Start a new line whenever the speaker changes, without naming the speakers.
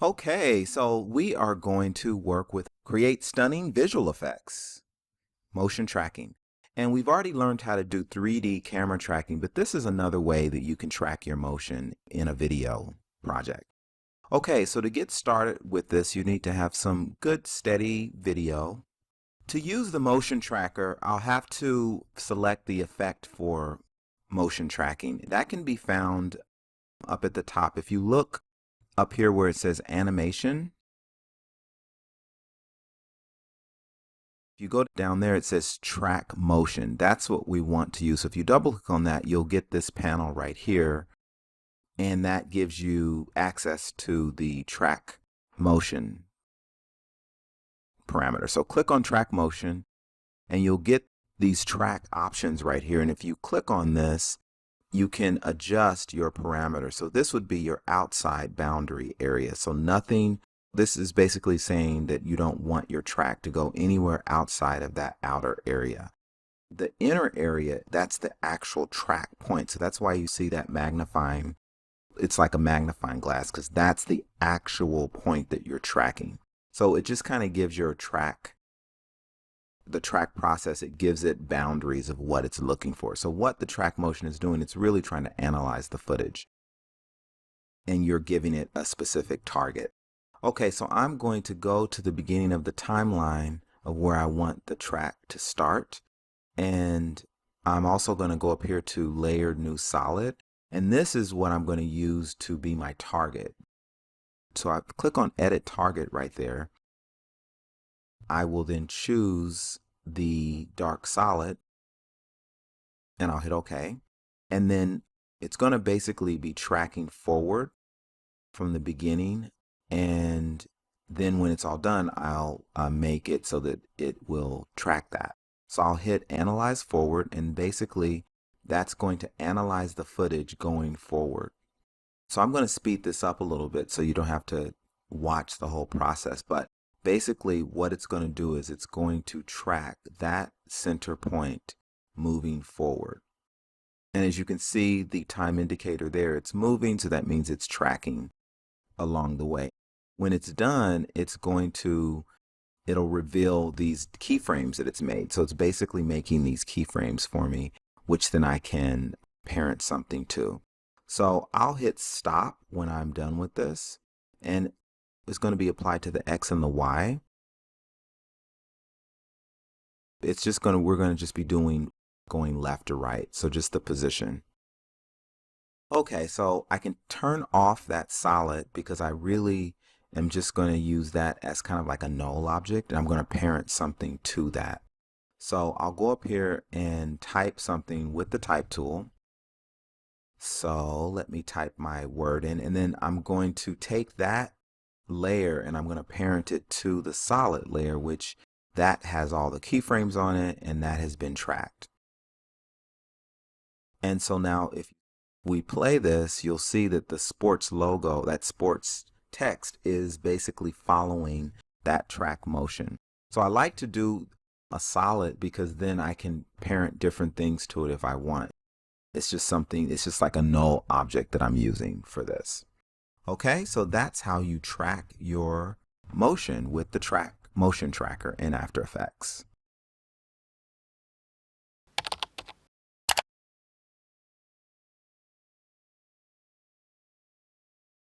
Okay, so we are going to work with create stunning visual effects, motion tracking. And we've already learned how to do 3D camera tracking, but this is another way that you can track your motion in a video project. Okay, so to get started with this, you need to have some good steady video. To use the motion tracker, I'll have to select the effect for motion tracking. That can be found up at the top. If you look up here where it says animation, if you go down there, it says track motion. That's what we want to use. So if you double click on that, you'll get this panel right here, and that gives you access to the track motion parameter. So click on track motion and you'll get these track options right here. And if you click on this, you can adjust your parameter. So this would be your outside boundary area. So nothing, this is basically saying that you don't want your track to go anywhere outside of that outer area. The inner area, that's the actual track point. So that's why you see that magnifying. It's like a magnifying glass because that's the actual point that you're tracking. So it just kind of gives your track, the track process, it gives it boundaries of what it's looking for. So what the track motion is doing, it's really trying to analyze the footage. And you're giving it a specific target. Okay, so I'm going to go to the beginning of the timeline of where I want the track to start. And I'm also going to go up here to layered new solid. And this is what I'm going to use to be my target. So I click on edit target right there. I will then choose the dark solid and I'll hit OK. And then it's going to basically be tracking forward from the beginning. And then when it's all done, I'll make it so that it will track that. So I'll hit analyze forward, and basically that's going to analyze the footage going forward. So I'm going to speed this up a little bit so you don't have to watch the whole process. But basically what it's going to do is it's going to track that center point moving forward. And as you can see, the time indicator there, it's moving. So that means it's tracking along the way. When it's done, it'll reveal these keyframes that it's made. So it's basically making these keyframes for me, which then I can parent something to. So I'll hit stop when I'm done with this, and it's going to be applied to the X and the Y. It's just we're going to just be going left to right. So just the position. Okay, so I can turn off that solid because I really am just going to use that as kind of like a null object, and I'm going to parent something to that. So I'll go up here and type something with the type tool. So let me type my word in, and then I'm going to take that layer and I'm going to parent it to the solid layer, which that has all the keyframes on it and that has been tracked. And so now if we play this, you'll see that the sports logo, that sports text, is basically following that track motion. So I like to do a solid because then I can parent different things to it if I want. It's just like a null object that I'm using for this. Okay, so that's how you track your motion with the motion tracker in After Effects.